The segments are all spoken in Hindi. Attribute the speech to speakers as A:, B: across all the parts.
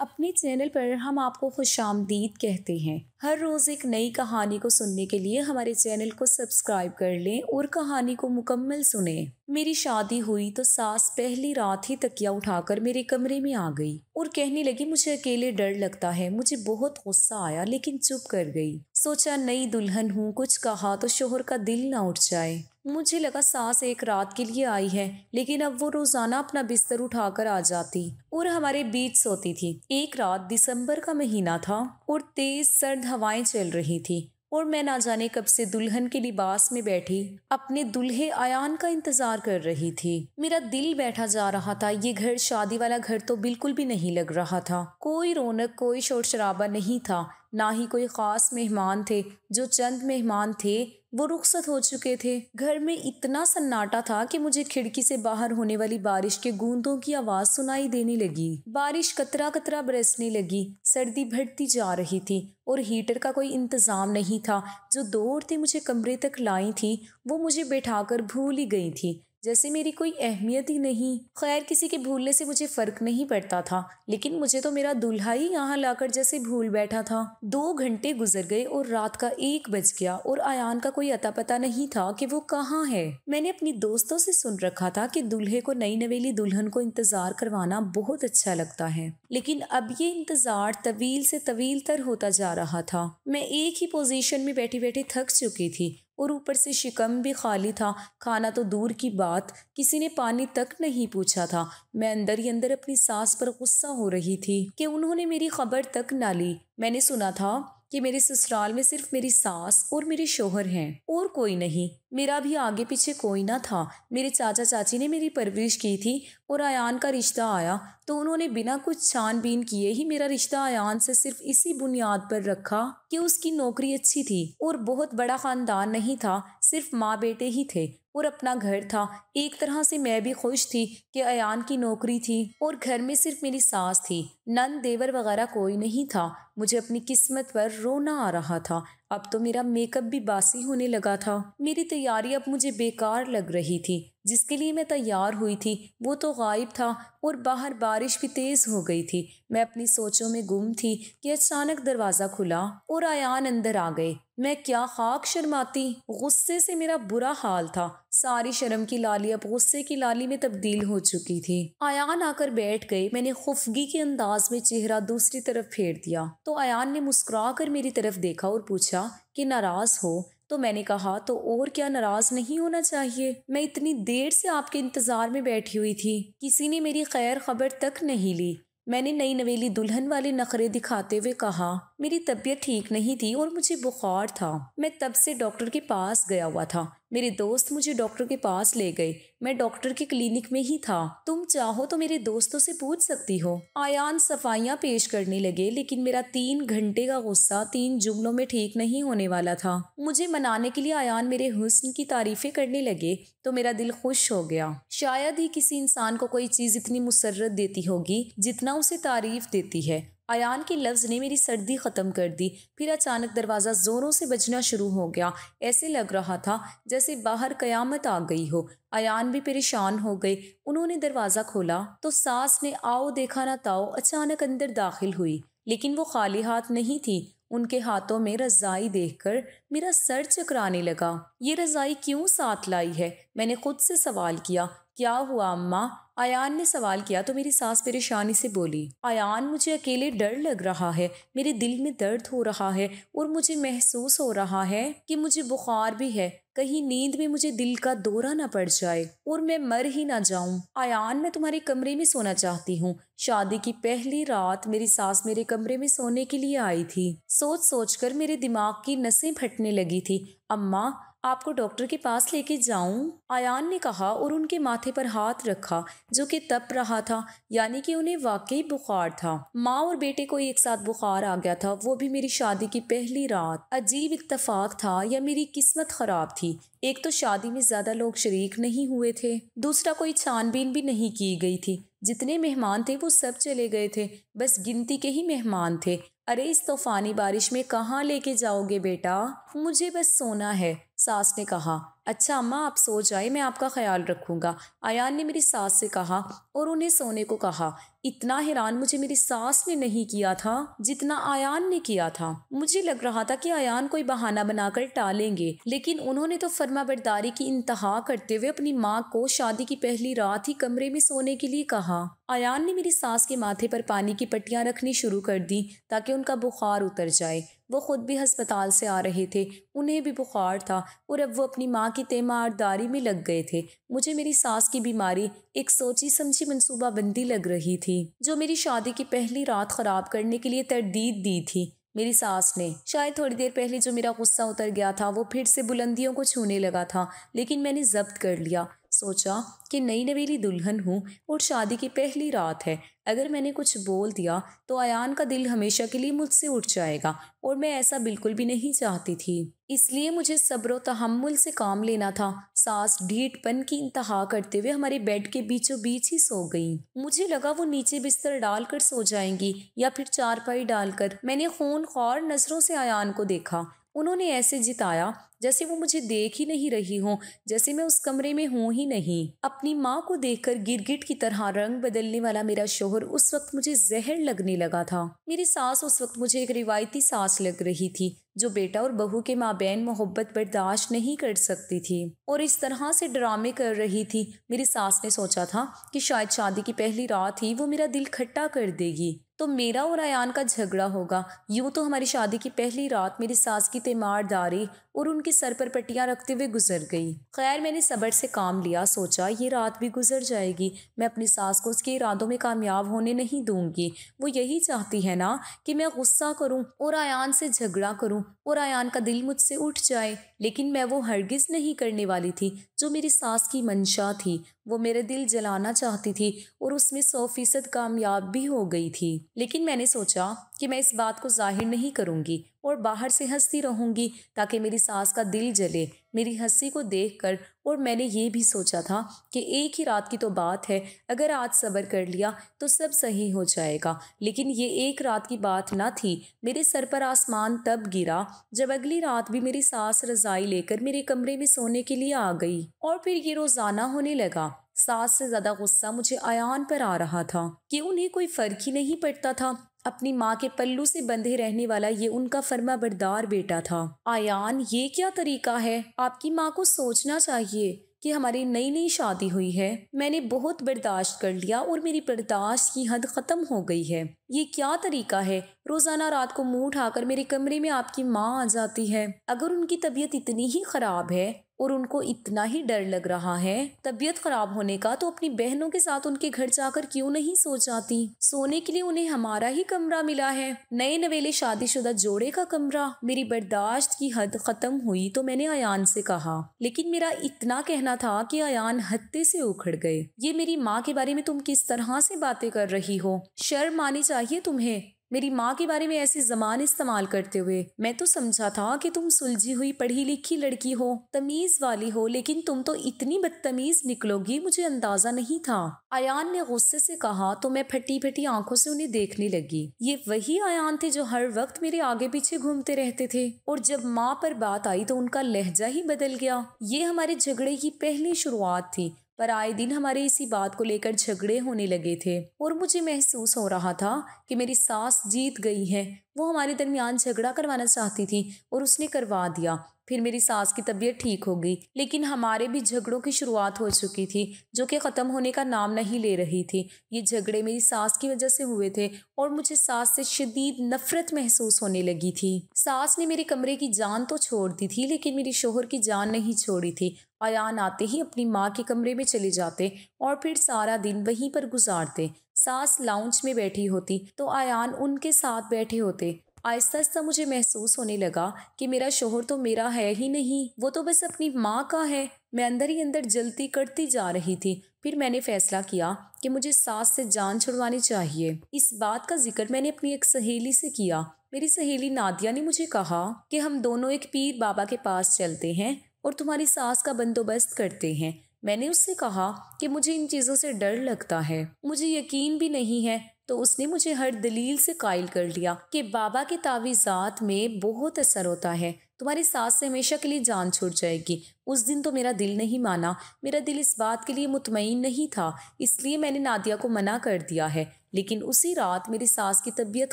A: अपने चैनल पर हम आपको खुशामदीद कहते हैं। हर रोज़ एक नई कहानी को सुनने के लिए हमारे चैनल को सब्सक्राइब कर लें और कहानी को मुकम्मल सुनें। मेरी शादी हुई तो सास पहली रात ही तकिया उठाकर मेरे कमरे में आ गई और कहने लगी, मुझे अकेले डर लगता है। मुझे बहुत गुस्सा आया लेकिन चुप कर गई। सोचा नई दुल्हन हूँ, कुछ कहा तो शोहर का दिल ना उठ जाए। मुझे लगा सास एक रात के लिए आई है, लेकिन अब वो रोजाना अपना बिस्तर उठाकर आ जाती और हमारे बीच सोती थी। एक रात दिसंबर का महीना था और तेज सर्द हवाएं चल रही थी और मैं ना जाने कब से दुल्हन के लिबास में बैठी अपने दूल्हे अयान का इंतजार कर रही थी। मेरा दिल बैठा जा रहा था। ये घर शादी वाला घर तो बिल्कुल भी नहीं लग रहा था। कोई रौनक, कोई शोर शराबा नहीं था, ना ही कोई खास मेहमान थे। जो चंद मेहमान थे वो रुखसत हो चुके थे। घर में इतना सन्नाटा था कि मुझे खिड़की से बाहर होने वाली बारिश के बूंदों की आवाज सुनाई देने लगी। बारिश कतरा कतरा बरसने लगी। सर्दी बढ़ती जा रही थी और हीटर का कोई इंतजाम नहीं था। जो दो औरतें मुझे कमरे तक लाई थी वो मुझे बैठाकर भूल ही गई थी, जैसे मेरी कोई अहमियत ही नहीं। खैर, किसी के भूलने से मुझे फर्क नहीं पड़ता था, लेकिन मुझे तो मेरा दूल्हा ही यहाँ लाकर जैसे भूल बैठा था। 2 घंटे गुजर गए और रात का 1 बज गया और अयान का कोई अता पता नहीं था कि वो कहाँ है। मैंने अपनी दोस्तों से सुन रखा था कि दूल्हे को नई नवेली दुल्हन को इंतजार करवाना बहुत अच्छा लगता है, लेकिन अब ये इंतजार तवील से तवील तर होता जा रहा था। मैं एक ही पोजीशन में बैठी बैठी थक चुकी थी और ऊपर से शिकम भी खाली था। खाना तो दूर की बात, किसी ने पानी तक नहीं पूछा था। मैं अंदर ही अंदर अपनी सास पर गुस्सा हो रही थी कि उन्होंने मेरी खबर तक ना ली। मैंने सुना था कि मेरे ससुराल में सिर्फ मेरी सास और मेरे शोहर हैं और कोई नहीं। मेरा भी आगे पीछे कोई ना था। मेरे चाचा चाची ने मेरी परवरिश की थी और अयान का रिश्ता आया तो उन्होंने बिना कुछ छानबीन किए ही मेरा रिश्ता अयान से सिर्फ इसी बुनियाद पर रखा कि उसकी नौकरी अच्छी थी और बहुत बड़ा खानदान नहीं था, सिर्फ माँ बेटे ही थे और अपना घर था। एक तरह से मैं भी खुश थी कि अयान की नौकरी थी और घर में सिर्फ मेरी सास थी। नंद देवर वगैरह कोई नहीं था। मुझे अपनी किस्मत पर रोना आ रहा था। अब तो मेरा मेकअप भी बासी होने लगा था। मेरी तैयारी अब मुझे बेकार लग रही थी। जिसके लिए मैं तैयार हुई थी वो तो गायब था और बाहर बारिश भी तेज हो गई थी। मैं अपनी सोचों में गुम थी कि अचानक दरवाजा खुला और अयान अंदर आ गए। मैं क्या खाक शर्माती। गुस्से से मेरा बुरा हाल था। सारी शर्म की लाली अब गुस्से की लाली में तब्दील हो चुकी थी। अयान आकर बैठ गए। मैंने खुफगी के अंदाज में चेहरा दूसरी तरफ फेर दिया तो अयान ने मुस्कुरा कर मेरी तरफ देखा और पूछा कि नाराज हो। तो मैंने कहा, तो और क्या, नाराज नहीं होना चाहिए। मैं इतनी देर से आपके इंतजार में बैठी हुई थी, किसी ने मेरी खैर खबर तक नहीं ली। मैंने नई नवेली दुल्हन वाले नखरे दिखाते हुए कहा, मेरी तबीयत ठीक नहीं थी और मुझे बुखार था। मैं तब से डॉक्टर के पास गया हुआ था। मेरे दोस्त मुझे डॉक्टर के पास ले गए। मैं डॉक्टर के क्लिनिक में ही था। तुम चाहो तो मेरे दोस्तों से पूछ सकती हो। आयान सफाइयां पेश करने लगे, लेकिन मेरा 3 घंटे का गुस्सा 3 जुमलों में ठीक नहीं होने वाला था। मुझे मनाने के लिए आयान मेरे हुस्न की तारीफें करने लगे तो मेरा दिल खुश हो गया। शायद ही किसी इंसान को कोई चीज इतनी मुसर्रत देती होगी जितना उसे तारीफ देती है। अयान के लफ्ज ने मेरी सर्दी खत्म कर दी। फिर अचानक दरवाजा जोरों से बजना शुरू हो गया। ऐसे लग रहा था जैसे बाहर कयामत आ गई हो। अयान भी परेशान हो गए। उन्होंने दरवाजा खोला तो सास ने आओ देखा ना ताओ अचानक अंदर दाखिल हुई, लेकिन वो खाली हाथ नहीं थी। उनके हाथों में रजाई देखकर मेरा सर चकराने लगा। ये रजाई क्यों साथ लाई है? मैंने खुद से सवाल किया। क्या हुआ अम्मा? अयान ने सवाल किया तो मेरी सास परेशानी से बोली, अयान मुझे अकेले डर लग रहा है। मेरे दिल में दर्द हो रहा है और मुझे महसूस हो रहा है कि मुझे बुखार भी है। कहीं नींद में मुझे दिल का दौरा ना पड़ जाए और मैं मर ही ना जाऊं। अयान, मैं तुम्हारे कमरे में सोना चाहती हूँ। शादी की पहली रात मेरी सास मेरे कमरे में सोने के लिए आई थी। सोच सोचकर मेरे दिमाग की नसें फटने लगी थी। अम्मा, आपको डॉक्टर के पास लेके जाऊं? अयान ने कहा और उनके माथे पर हाथ रखा जो कि तप रहा था, यानी कि उन्हें वाकई बुखार था। माँ और बेटे को एक साथ बुखार आ गया था, वो भी मेरी शादी की पहली रात। अजीब इत्तेफाक था या मेरी किस्मत खराब थी। एक तो शादी में ज्यादा लोग शरीक नहीं हुए थे, दूसरा कोई छानबीन भी नहीं की गई थी। जितने मेहमान थे वो सब चले गए थे। बस गिनती के ही मेहमान थे। अरे इस तूफानी बारिश में कहाँ लेके जाओगे बेटा? मुझे बस सोना है, सास ने कहा। अच्छा अम्मा, आप सो जाए, मैं आपका ख्याल रखूंगा, अयान ने मेरी सास से कहा और उन्हें सोने को कहा। इतना हैरान मुझे मेरी सास ने नहीं किया था जितना आयान ने किया था। मुझे लग रहा था कि आयान कोई बहाना बनाकर टालेंगे, लेकिन उन्होंने तो फर्माबरदारी की इंतहा करते हुए अपनी माँ को शादी की पहली रात ही कमरे में सोने के लिए कहा। आयान ने मेरी सास के माथे पर पानी की पट्टियां रखनी शुरू कर दी ताकि उनका बुखार उतर जाए। वो खुद भी अस्पताल से आ रहे थे, उन्हें भी बुखार था और अब वो अपनी माँ की तीमारदारी में लग गए थे। मुझे मेरी सास की बीमारी एक सोची समझी मंसूबाबंदी लग रही थी जो मेरी शादी की पहली रात खराब करने के लिए तरदीद दी थी। मेरी सास ने शायद थोड़ी देर पहले जो मेरा गुस्सा उतर गया था वो फिर से बुलंदियों को छूने लगा था, लेकिन मैंने जब्त कर लिया। सोचा कि नई नवेली दुल्हन हूँ और शादी की पहली रात है, अगर मैंने कुछ बोल दिया तो आयान का दिल हमेशा के लिए मुझसे उठ जाएगा और मैं ऐसा बिल्कुल भी नहीं चाहती थी। इसलिए मुझे सब्र व तहम्मुल से काम लेना था। सास ढीठपन की इंतहा करते हुए हमारे बेड के बीचों बीच ही सो गई। मुझे लगा वो नीचे बिस्तर डालकर सो जाएंगी या फिर चारपाई डालकर। मैंने खूनख्वार नजरों से आयान को देखा। उन्होंने ऐसे जिताया जैसे वो मुझे देख ही नहीं रही हो, जैसे मैं उस कमरे में हूं ही नहीं। अपनी माँ को देखकर गिरगिट की तरह रंग बदलने वाला मेरा शोहर उस वक्त मुझे जहर लगने लगा था। मेरी सास उस वक्त मुझे एक रिवायती सास लग रही थी जो बेटा और बहू के माबैन मोहब्बत बर्दाश्त नहीं कर सकती थी और इस तरह से ड्रामे कर रही थी। मेरी सास ने सोचा था कि शायद शादी की पहली रात ही वो मेरा दिल खट्टा कर देगी तो मेरा और आयान का झगड़ा होगा। यूं तो हमारी शादी की पहली रात मेरी सास की तीमारदारी और उनके सर पर पट्टियां रखते हुए गुजर गई। खैर मैंने सब्र से काम लिया। सोचा ये रात भी गुजर जाएगी, मैं अपनी सास को उसके इरादों में कामयाब होने नहीं दूंगी। वो यही चाहती है ना कि मैं गुस्सा करूं और आयान से झगड़ा करूं और आयान का दिल मुझसे उठ जाए, लेकिन मैं वो हरगिज नहीं करने वाली थी जो मेरी सास की मंशा थी। वो मेरे दिल जलाना चाहती थी और उसमें 100% कामयाब भी हो गई थी। लेकिन मैंने सोचा कि मैं इस बात को जाहिर नहीं करूंगी और बाहर से हंसती रहूंगी ताकि मेरी सास का दिल जले मेरी हंसी को देखकर। और मैंने ये भी सोचा था कि एक ही रात की तो बात है, अगर आज सब्र कर लिया तो सब सही हो जाएगा। लेकिन ये एक रात की बात ना थी। मेरे सर पर आसमान तब गिरा जब अगली रात भी मेरी सास रजाई लेकर मेरे कमरे में सोने के लिए आ गई और फिर ये रोजाना होने लगा। सास से ज्यादा गुस्सा मुझे आयान पर आ रहा था कि उन्हें कोई फर्क ही नहीं पड़ता था। अपनी माँ के पल्लू से बंधे रहने वाला ये उनका फर्माबरदार बेटा था। आयान, ये क्या तरीका है? आपकी माँ को सोचना चाहिए कि हमारी नई नई शादी हुई है। मैंने बहुत बर्दाश्त कर लिया और मेरी बर्दाश्त की हद खत्म हो गई है। ये क्या तरीका है? रोजाना रात को मुंह उठाकर मेरे कमरे में आपकी माँ आ जाती है। अगर उनकी तबीयत इतनी ही खराब है और उनको इतना ही डर लग रहा है तबीयत खराब होने का, तो अपनी बहनों के साथ उनके घर जाकर क्यों नहीं सो जाती? सोने के लिए उन्हें हमारा ही कमरा मिला है, नए नवेले शादीशुदा जोड़े का कमरा। मेरी बर्दाश्त की हद खत्म हुई तो मैंने आयान से कहा, लेकिन मेरा इतना कहना था कि आयान हत्ते से उखड़ गए। ये मेरी माँ के बारे में तुम किस तरह से बातें कर रही हो? शर्म आनी चाहिए तुम्हें, मेरी माँ के बारे में ऐसे जबान इस्तेमाल करते हुए। मैं तो समझा था कि तुम सुलझी हुई पढ़ी लिखी लड़की हो, तमीज वाली हो, लेकिन तुम तो इतनी बदतमीज निकलोगी मुझे अंदाजा नहीं था। आयान ने गुस्से से कहा तो मैं फटी फटी आंखों से उन्हें देखने लगी। ये वही आयान थे जो हर वक्त मेरे आगे पीछे घूमते रहते थे और जब माँ पर बात आई तो उनका लहजा ही बदल गया। ये हमारे झगड़े की पहली शुरुआत थी, पर आए दिन हमारे इसी बात को लेकर झगड़े होने लगे थे और मुझे महसूस हो रहा था कि मेरी सास जीत गई है। वो हमारे दरमियान झगड़ा करवाना चाहती थी और उसने करवा दिया। फिर मेरी सास की तबीयत ठीक हो गई, लेकिन हमारे भी झगड़ों की शुरुआत हो चुकी थी जो कि ख़त्म होने का नाम नहीं ले रही थी। ये झगड़े मेरी सास की वजह से हुए थे और मुझे सास से शदीद नफरत महसूस होने लगी थी। सास ने मेरे कमरे की जान तो छोड़ दी थी, लेकिन मेरी शोहर की जान नहीं छोड़ी थी। आयान आते ही अपनी माँ के कमरे में चले जाते और फिर सारा दिन वहीं पर गुजारते। सास लाउंज में बैठी होती तो आयान उनके साथ बैठे होते। आहिस्ता आहिस्ता मुझे महसूस होने लगा कि मेरा शोहर तो मेरा है ही नहीं, वो तो बस अपनी माँ का है। मैं अंदर ही अंदर जलती करती जा रही थी। फिर मैंने फैसला किया कि मुझे सास से जान छुड़वानी चाहिए। इस बात का जिक्र मैंने अपनी एक सहेली से किया। मेरी सहेली नादिया ने मुझे कहा कि हम दोनों एक पीर बाबा के पास चलते हैं और तुम्हारी सास का बंदोबस्त करते हैं। मैंने उससे कहा कि मुझे इन चीज़ों से डर लगता है, मुझे यकीन भी नहीं है तो उसने मुझे हर दलील से कायल कर लिया कि बाबा के तावीज़ात में बहुत असर होता है, तुम्हारी सास से हमेशा के लिए जान छूट जाएगी। उस दिन तो मेरा दिल नहीं माना, मेरा दिल इस बात के लिए मुतमईन नहीं था, इसलिए मैंने नादिया को मना कर दिया है। लेकिन उसी रात मेरी सास की तबीयत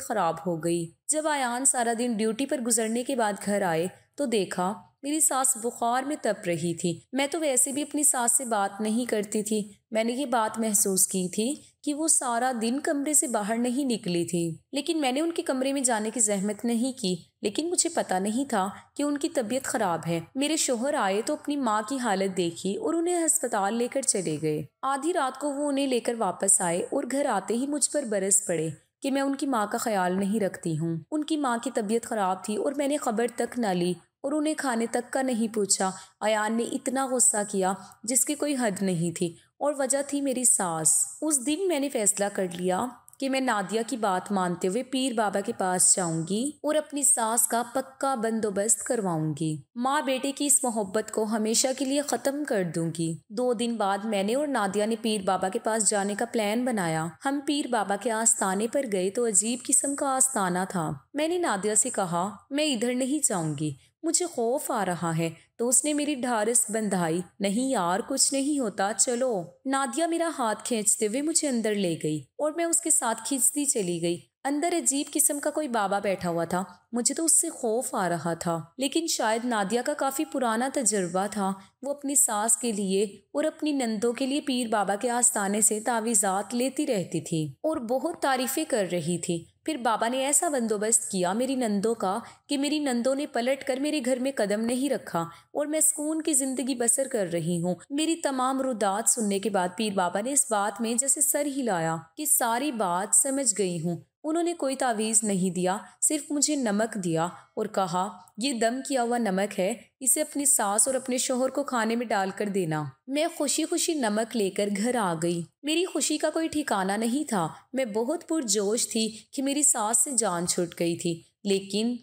A: खराब हो गई। जब आयान सारा दिन ड्यूटी पर गुजरने के बाद घर आए तो देखा मेरी सास बुखार में तप रही थी। मैं तो वैसे भी अपनी सास से बात नहीं करती थी। मैंने ये बात महसूस की थी कि वो सारा दिन कमरे से बाहर नहीं निकली थी, लेकिन मैंने उनके कमरे में जाने की जहमत नहीं की। लेकिन मुझे पता नहीं था कि उनकी तबीयत खराब है। मेरे शोहर आए तो अपनी माँ की हालत देखी और उन्हें अस्पताल लेकर चले गए। आधी रात को वो उन्हें लेकर वापस आए और घर आते ही मुझ पर बरस पड़े कि मैं उनकी माँ का ख्याल नहीं रखती हूँ। उनकी माँ की तबीयत खराब थी और मैंने खबर तक न ली और उन्हें खाने तक का नहीं पूछा। अयान ने इतना गुस्सा किया जिसकी कोई हद नहीं थी, और वजह थी मेरी सास। उस दिन मैंने फैसला कर लिया कि मैं नादिया की बात मानते हुए पीर बाबा के पास जाऊंगी और अपनी सास का पक्का बंदोबस्त करवाऊंगी। माँ बेटे की इस मोहब्बत को हमेशा के लिए खत्म कर दूंगी। 2 दिन बाद मैंने और नादिया ने पीर बाबा के पास जाने का प्लान बनाया। हम पीर बाबा के आस्थाने पर गए तो अजीब किस्म का आस्थाना था। मैंने नादिया से कहा, मैं इधर नहीं जाऊंगी, मुझे खौफ आ रहा है। तो उसने मेरी ढारस बंधाई, नहीं यार कुछ नहीं होता, चलो। नादिया मेरा हाथ खींचते हुए मुझे अंदर ले गई और मैं उसके साथ खींचती चली गई। अंदर अजीब किस्म का कोई बाबा बैठा हुआ था। मुझे तो उससे खौफ आ रहा था, लेकिन शायद नादिया का काफी पुराना तजुर्बा था। वो अपनी सास के लिए और अपनी नंदों के लिए पीर बाबा के आस्थाने से तावीज़ात लेती रहती थी और बहुत तारीफें कर रही थी। फिर बाबा ने ऐसा बंदोबस्त किया मेरी नंदों का कि मेरी नंदों ने पलट कर मेरे घर में कदम नहीं रखा और मैं सुकून की जिंदगी बसर कर रही हूँ। मेरी तमाम रुदात सुनने के बाद पीर बाबा ने इस बात में जैसे सर हिलाया कि सारी बात समझ गई हूँ। उन्होंने कोई तावीज़ नहीं दिया, सिर्फ मुझे नमक दिया और कहा, ये दम किया हुआ नमक है, इसे अपनी सास और अपने शोहर को खाने में डालकर देना। मैं खुशी खुशी नमक लेकर घर आ गई। मेरी खुशी का कोई ठिकाना नहीं था। मैं बहुत पुरजोश थी कि मेरी सास से जान छूट गई थी, लेकिन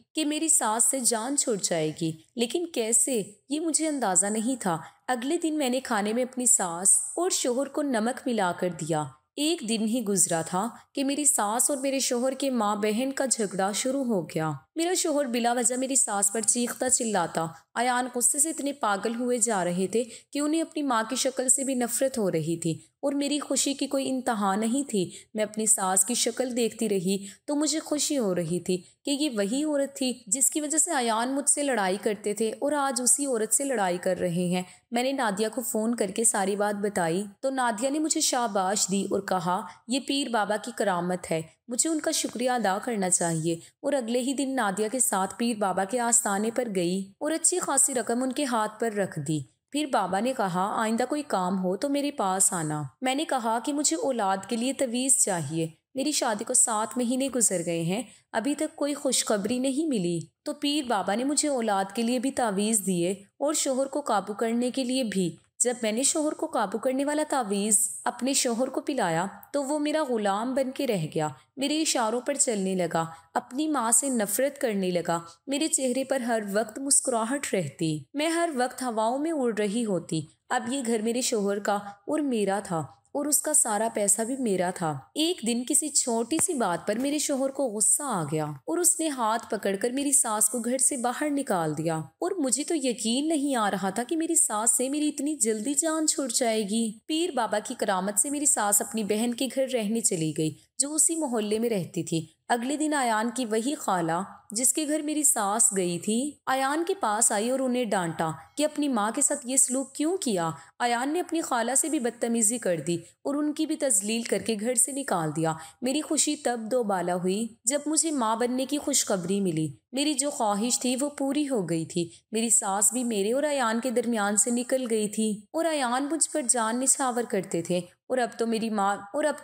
A: कैसे, ये मुझे अंदाज़ा नहीं था। अगले दिन मैंने खाने में अपनी सास और शोहर को नमक मिलाकर दिया। एक दिन ही गुजरा था कि मेरी सास और मेरे शोहर के माँ बहन का झगड़ा शुरू हो गया। मेरा शोहर बिला वजह मेरी सास पर चीखता चिल्लाता। अयान गुस्से से इतने पागल हुए जा रहे थे कि उन्हें अपनी माँ की शक्ल से भी नफरत हो रही थी और मेरी खुशी की कोई इंतहा नहीं थी। मैं अपनी सास की शक्ल देखती रही तो मुझे खुशी हो रही थी कि ये वही औरत थी जिसकी वजह से अयान मुझसे लड़ाई करते थे और आज उसी औरत से लड़ाई कर रहे हैं। मैंने नादिया को फ़ोन करके सारी बात बताई तो नादिया ने मुझे शाबाश दी और कहा, ये पीर बाबा की करामत है, मुझे उनका शुक्रिया अदा करना चाहिए। और अगले ही दिन नादिया के साथ पीर बाबा के आस्थाने पर गई और अच्छी खासी रकम उनके हाथ पर रख दी। फिर बाबा ने कहा, आइंदा कोई काम हो तो मेरे पास आना। मैंने कहा कि मुझे औलाद के लिए तवीज़ चाहिए। मेरी शादी को 7 महीने गुजर गए हैं, अभी तक कोई खुशखबरी नहीं मिली। तो पीर बाबा ने मुझे औलाद के लिए भी तावीज़ दिए और शोहर को काबू करने के लिए भी। जब मैंने शोहर को काबू करने वाला तावीज़ अपने शोहर को पिलाया तो वो मेरा गुलाम बन के रह गया। मेरे इशारों पर चलने लगा, अपनी माँ से नफरत करने लगा। मेरे चेहरे पर हर वक्त मुस्कुराहट रहती, मैं हर वक्त हवाओं में उड़ रही होती। अब ये घर मेरे शोहर का और मेरा था और उसका सारा पैसा भी मेरा था। एक दिन किसी छोटी सी बात पर मेरे शोहर को गुस्सा आ गया और उसने हाथ पकड़कर मेरी सास को घर से बाहर निकाल दिया और मुझे तो यकीन नहीं आ रहा था कि मेरी सास से मेरी इतनी जल्दी जान छूट जाएगी। पीर बाबा की करामत से मेरी सास अपनी बहन के घर रहने चली गई जो उसी मोहल्ले में रहती थी। अगले दिन अयान की वही खाला जिसके घर मेरी सास गई थी अयान के पास आई और उन्हें डांटा कि अपनी माँ के साथ ये सलूक क्यों किया। अयान ने अपनी खाला से भी बदतमीजी कर दी और उनकी भी तजलील करके घर से निकाल दिया। मेरी खुशी तब दोबाला हुई जब मुझे माँ बनने की खुशखबरी मिली। मेरी जो ख्वाहिश थी वो पूरी हो गई थी। मेरी सास भी मेरे और अयान के दरमियान से निकल गई थी और अयान मुझ पर जान निछावर करते थे और अब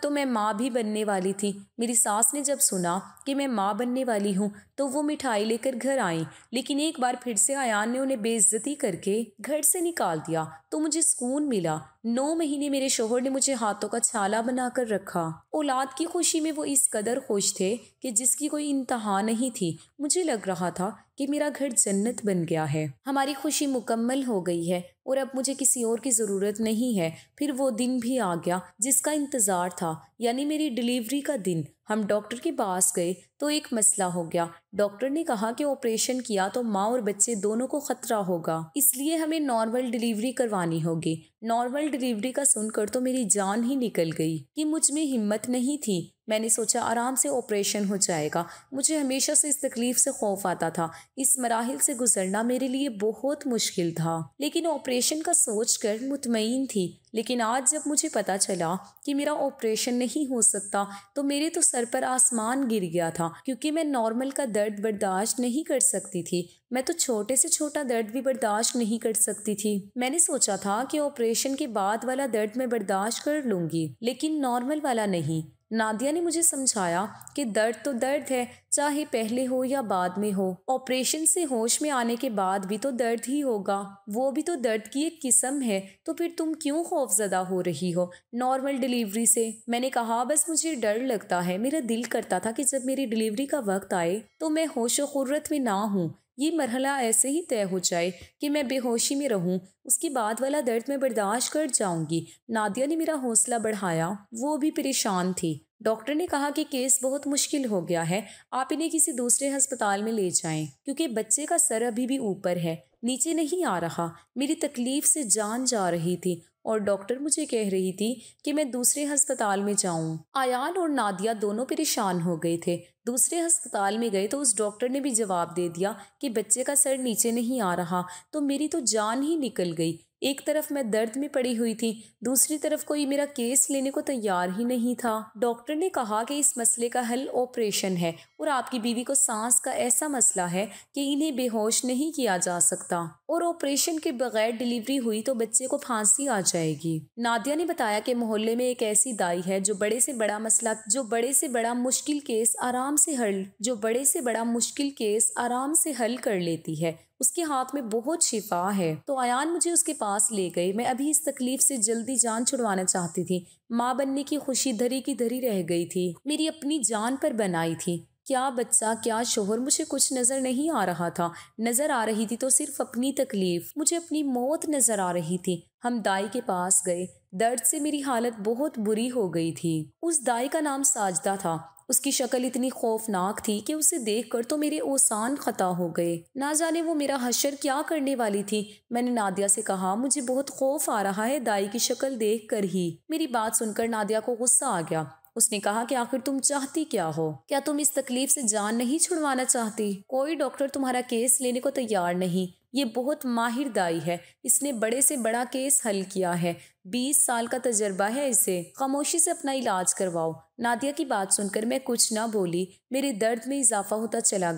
A: तो मैं माँ भी बनने वाली थी। मेरी सास ने जब सुना कि मैं माँ बनने वाली हूँ तो वो मिठाई लेकर घर आई, लेकिन एक बार फिर से अयान ने उन्हें बेइज्जती करके घर से निकाल दिया तो मुझे सुकून मिला। 9 महीने मेरे शोहर ने मुझे हाथों का छाला बनाकर रखा। औलाद की खुशी में वो इस कदर खुश थे कि जिसकी कोई इंतहा नहीं थी। मुझे लग रहा था कि मेरा घर जन्नत बन गया है। हमारी खुशी मुकम्मल हो गई है और अब मुझे किसी और की ज़रूरत नहीं है। फिर वो दिन भी आ गया जिसका इंतज़ार था, यानी मेरी डिलीवरी का दिन। हम डॉक्टर के पास गए तो एक मसला हो गया। डॉक्टर ने कहा कि ऑपरेशन किया तो माँ और बच्चे दोनों को खतरा होगा, इसलिए हमें नॉर्मल डिलीवरी करवानी होगी। नॉर्मल डिलीवरी का सुनकर तो मेरी जान ही निकल गई कि मुझ में हिम्मत नहीं थी। मैंने सोचा आराम से ऑपरेशन हो जाएगा। मुझे हमेशा से इस तकलीफ से खौफ आता था। इस मराहिल से गुजरना मेरे लिए बहुत मुश्किल था, लेकिन ऑपरेशन का सोचकर मुतमईन थी। लेकिन आज जब मुझे पता चला कि मेरा ऑपरेशन नहीं हो सकता तो मेरे तो सर पर आसमान गिर गया था, क्योंकि मैं नॉर्मल का दर्द बर्दाश्त नहीं कर सकती थी। मैं तो छोटे से छोटा दर्द भी बर्दाश्त नहीं कर सकती थी। मैंने सोचा था कि ऑपरेशन के बाद वाला दर्द मैं बर्दाश्त कर लूंगी, लेकिन नॉर्मल वाला नहीं। नादिया ने मुझे समझाया कि दर्द तो दर्द है, चाहे पहले हो या बाद में हो। ऑपरेशन से होश में आने के बाद भी तो दर्द ही होगा, वो भी तो दर्द की एक किस्म है। तो फिर तुम क्यों खौफजदा हो रही हो नॉर्मल डिलीवरी से? मैंने कहा बस मुझे डर लगता है। मेरा दिल करता था कि जब मेरी डिलीवरी का वक्त आए तो मैं होशो खुर्रत में ना हूँ, ये मरहला ऐसे ही तय हो जाए कि मैं बेहोशी में रहूं। उसके बाद वाला दर्द मैं बर्दाश्त कर जाऊंगी। नादिया ने मेरा हौसला बढ़ाया, वो भी परेशान थी। डॉक्टर ने कहा कि केस बहुत मुश्किल हो गया है, आप इन्हें किसी दूसरे अस्पताल में ले जाएं, क्योंकि बच्चे का सर अभी भी ऊपर है, नीचे नहीं आ रहा। मेरी तकलीफ से जान जा रही थी और डॉक्टर मुझे कह रही थी कि मैं दूसरे अस्पताल में जाऊं। आयान और नादिया दोनों परेशान हो गए थे। दूसरे अस्पताल में गए तो उस डॉक्टर ने भी जवाब दे दिया कि बच्चे का सर नीचे नहीं आ रहा। तो मेरी तो जान ही निकल गई। एक तरफ मैं दर्द में पड़ी हुई थी, दूसरी तरफ कोई मेरा केस लेने को तैयार ही नहीं था। डॉक्टर ने कहा कि इस मसले का हल ऑपरेशन है और आपकी बीवी को सांस का ऐसा मसला है कि इन्हें बेहोश नहीं किया जा सकता, और ऑपरेशन के बगैर डिलीवरी हुई तो बच्चे को फांसी आ जाएगी। नादिया ने बताया कि मोहल्ले में एक ऐसी दाई है जो बड़े से बड़ा मसला, जो बड़े से बड़ा मुश्किल केस आराम से हल कर लेती है। उसके हाथ में बहुत शिफा है। तो अयान मुझे उसके पास ले गए। मैं अभी इस तकलीफ से जल्दी जान छुड़वाना चाहती थी। माँ बनने की खुशी धरी की धरी रह गई थी। मेरी अपनी जान पर बनाई थी। क्या बच्चा, क्या शोहर, मुझे कुछ नजर नहीं आ रहा था। नजर आ रही थी तो सिर्फ अपनी तकलीफ, मुझे अपनी मौत नजर आ रही थी। हम दाई के पास गए। दर्द से मेरी हालत बहुत बुरी हो गई थी। उस दाई का नाम साजदा था। उसकी शक्ल इतनी खौफनाक थी कि उसे देखकर तो मेरे ओसान खता हो गए। ना जाने वो मेरा हशर क्या करने वाली थी। मैंने नादिया से कहा, मुझे बहुत खौफ आ रहा है दाई की शक्ल देखकर ही। मेरी बात सुनकर नादिया को गुस्सा आ गया। उसने कहा कि आखिर तुम चाहती क्या हो? क्या तुम इस तकलीफ से जान नहीं छुड़वाना चाहती? कोई डॉक्टर तुम्हारा केस लेने को तैयार नहीं। ये बहुत माहिर दाई है, इसने बड़े से बड़ा केस हल किया है। 20 साल का तजर्बा है इसे। खामोशी से अपना इलाज करवाओ। नादिया की बात सुनकर मैं कुछ ना बोली। मेरे दर्द में इजाफा होता चला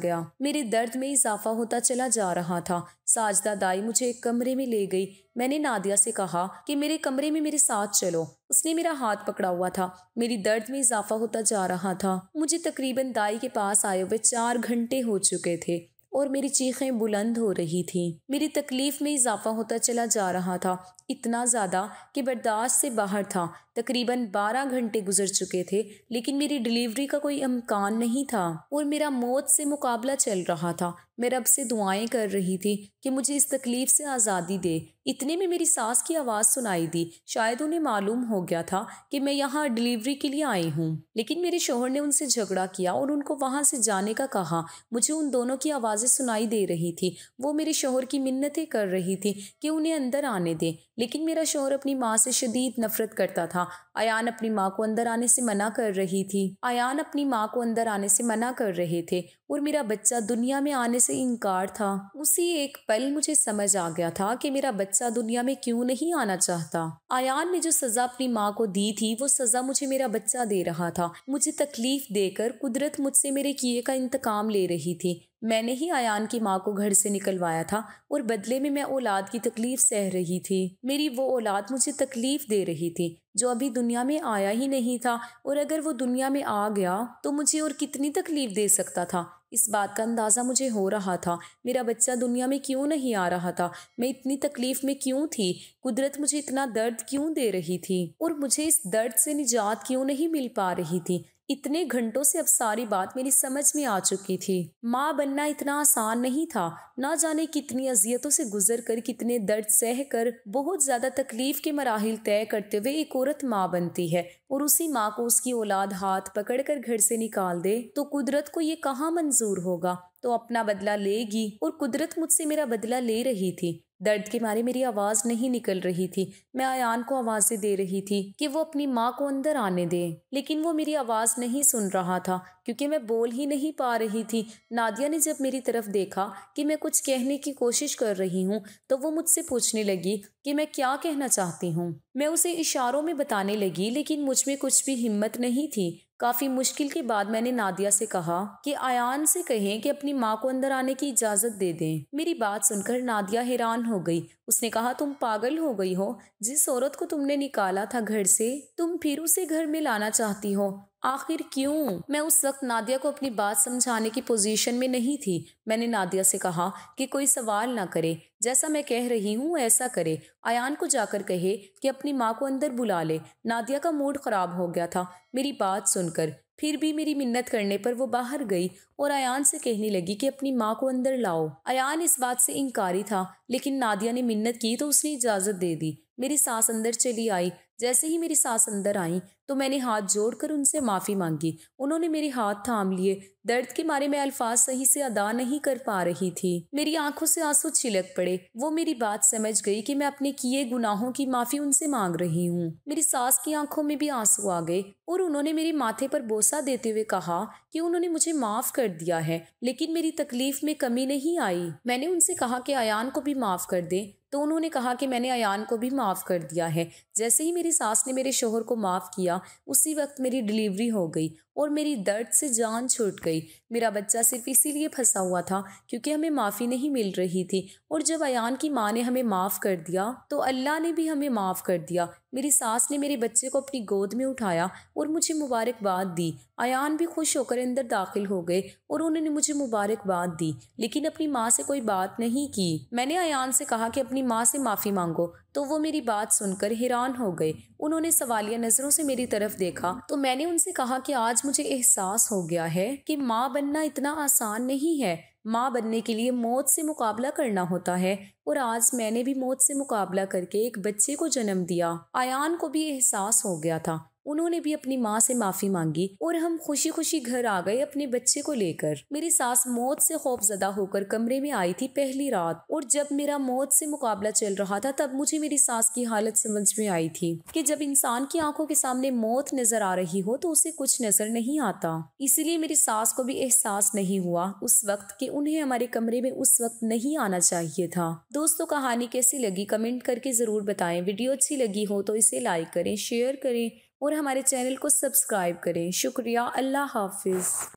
A: जा रहा था। साजदा दाई मुझे एक कमरे में ले गई। मैंने नादिया से कहा कि मेरे कमरे में मेरे साथ चलो। उसने मेरा हाथ पकड़ा हुआ था। मेरी दर्द में इजाफा होता जा रहा था। मुझे तकरीबन दाई के पास आए हुए 4 घंटे हो चुके थे और मेरी चीखें बुलंद हो रही थी। मेरी तकलीफ में इजाफा होता चला जा रहा था, इतना ज़्यादा कि बर्दाश्त से बाहर था। तकरीबन 12 घंटे गुजर चुके थे, लेकिन मेरी डिलीवरी का कोई इम्कान नहीं था और मेरा मौत से मुकाबला चल रहा था। मैं रब से दुआएं कर रही थी कि मुझे इस तकलीफ से आज़ादी दे। इतने में मेरी सास की आवाज़ सुनाई दी। शायद उन्हें मालूम हो गया था कि मैं यहाँ डिलीवरी के लिए आई हूँ, लेकिन मेरे शोहर ने उनसे झगड़ा किया और उनको वहाँ से जाने का कहा। मुझे उन दोनों की आवाज़ें सुनाई दे रही थी। वो मेरे शोहर की मिन्नतें कर रही थी कि उन्हें अंदर आने दें, लेकिन मेरा शोहर अपनी माँ से शदीद नफरत करता था। अयान अपनी माँ को अंदर आने से मना कर रहे थे और मेरा बच्चा दुनिया में आने से इनकार था। उसी एक पल मुझे समझ आ गया था कि मेरा बच्चा दुनिया में क्यों नहीं आना चाहता। अयान ने जो सजा अपनी माँ को दी थी, वो सजा मुझे मेरा बच्चा दे रहा था। मुझे तकलीफ देकर कुदरत मुझसे मेरे किए का इंतकाम ले रही थी। मैंने ही अयान की माँ को घर से निकलवाया था और बदले में मैं औलाद की तकलीफ सह रही थी। मेरी वो औलाद मुझे तकलीफ दे रही थी जो अभी दुनिया में आया ही नहीं था, और अगर वो दुनिया में आ गया तो मुझे और कितनी तकलीफ दे सकता था। इस बात का अंदाज़ा मुझे हो रहा था। मेरा बच्चा दुनिया में क्यों नहीं आ रहा था? मैं इतनी तकलीफ में क्यों थी? कुदरत मुझे इतना दर्द क्यों दे रही थी और मुझे इस दर्द से निजात क्यों नहीं मिल पा रही थी? इतने घंटों से अब सारी बात मेरी समझ में आ चुकी थी। माँ बनना इतना आसान नहीं था। ना जाने कितनी अजियतों से गुजर कर, कितने दर्द सह कर, बहुत ज्यादा तकलीफ के मराहिल तय करते हुए एक औरत माँ बनती है। और उसी माँ को उसकी औलाद हाथ पकड़कर घर से निकाल दे तो कुदरत को ये कहाँ मंजूर होगा। तो अपना बदला लेगी, और कुदरत मुझसे मेरा बदला ले रही थी। दर्द के मारे मेरी आवाज नहीं निकल रही थी। मैं अयान को आवाजें दे रही थी कि वो अपनी माँ को अंदर आने दे, लेकिन वो मेरी आवाज नहीं सुन रहा था क्योंकि मैं बोल ही नहीं पा रही थी। नादिया ने जब मेरी तरफ देखा कि मैं कुछ कहने की कोशिश कर रही हूँ तो वो मुझसे पूछने लगी कि मैं क्या कहना चाहती हूँ। मैं उसे इशारों में बताने लगी, लेकिन मुझ में कुछ भी हिम्मत नहीं थी। काफी मुश्किल के बाद मैंने नादिया से कहा कि अयान से कहें कि अपनी माँ को अंदर आने की इजाजत दे दें। मेरी बात सुनकर नादिया हैरान हो गई। उसने कहा, तुम पागल हो गई हो? जिस औरत को तुमने निकाला था घर से, तुम फिर उसे घर में लाना चाहती हो? आखिर क्यों? मैं उस वक्त नादिया को अपनी बात समझाने की पोजीशन में नहीं थी। मैंने नादिया से कहा कि कोई सवाल ना करे, जैसा मैं कह रही हूँ ऐसा करे। अयान को जाकर कहे कि अपनी माँ को अंदर बुला ले। नादिया का मूड खराब हो गया था मेरी बात सुनकर। फिर भी मेरी मिन्नत करने पर वो बाहर गई और अयान से कहने लगी कि अपनी माँ को अंदर लाओ। अयान इस बात से इनकारी था, लेकिन नादिया ने मिन्नत की तो उसने इजाजत दे दी। मेरी सास अंदर चली आई। जैसे ही मेरी सास अंदर आई तो मैंने हाथ जोड़कर उनसे माफी मांगी। उन्होंने मेरे हाथ थाम लिए। दर्द के मारे मैं अल्फाज सही से अदा नहीं कर पा रही थी। मेरी आंखों से आंसू छिलक पड़े। वो मेरी बात समझ गई कि मैं अपने किए गुनाहों की माफी उनसे मांग रही हूँ। मेरी सास की आंखों में भी आंसू आ गए और उन्होंने मेरे माथे पर बोसा देते हुए कहा कि उन्होंने मुझे माफ कर दिया है, लेकिन मेरी तकलीफ में कमी नहीं आई। मैंने उनसे कहा कि अयान को भी माफ कर दे, तो उन्होंने कहा कि मैंने अयान को भी माफ कर दिया है। जैसे ही मेरी सास ने मेरे शोहर को माफ किया, उसी वक्त मेरी डिलीवरी हो गई और मेरी दर्द से जान छूट गई। मेरा बच्चा सिर्फ इसीलिए फंसा हुआ था क्योंकि हमें माफ़ी नहीं मिल रही थी। और जब अयान की माँ ने हमें माफ़ कर दिया तो अल्लाह ने भी हमें माफ़ कर दिया। मेरी सास ने मेरे बच्चे को अपनी गोद में उठाया और मुझे मुबारकबाद दी। अयान भी खुश होकर अंदर दाखिल हो गए और उन्होंने मुझे मुबारकबाद दी, लेकिन अपनी माँ से कोई बात नहीं की। मैंने अयान से कहा कि अपनी माँ से माफ़ी मांगो, तो वो मेरी बात सुनकर हैरान हो गए। उन्होंने सवालिया नजरों से मेरी तरफ देखा तो मैंने उनसे कहा कि आज मुझे एहसास हो गया है कि माँ बनना इतना आसान नहीं है। माँ बनने के लिए मौत से मुकाबला करना होता है, और आज मैंने भी मौत से मुकाबला करके एक बच्चे को जन्म दिया। अयान को भी एहसास हो गया था। उन्होंने भी अपनी माँ से माफी मांगी और हम खुशी खुशी घर आ गए अपने बच्चे को लेकर। मेरी सास मौत से खौफजदा होकर कमरे में आई थी पहली रात, और जब मेरा मौत से मुकाबला चल रहा था तब मुझे मेरी सास की हालत समझ में आई थी कि जब इंसान की आंखों के सामने मौत नजर आ रही हो तो उसे कुछ नजर नहीं आता। इसीलिए मेरी सास को भी एहसास नहीं हुआ उस वक्त कि उन्हें हमारे कमरे में उस वक्त नहीं आना चाहिए था। दोस्तों, कहानी कैसी लगी कमेंट करके जरूर बताएं। वीडियो अच्छी लगी हो तो इसे लाइक करें, शेयर करें और हमारे चैनल को सब्सक्राइब करें। शुक्रिया। अल्लाह हाफिज।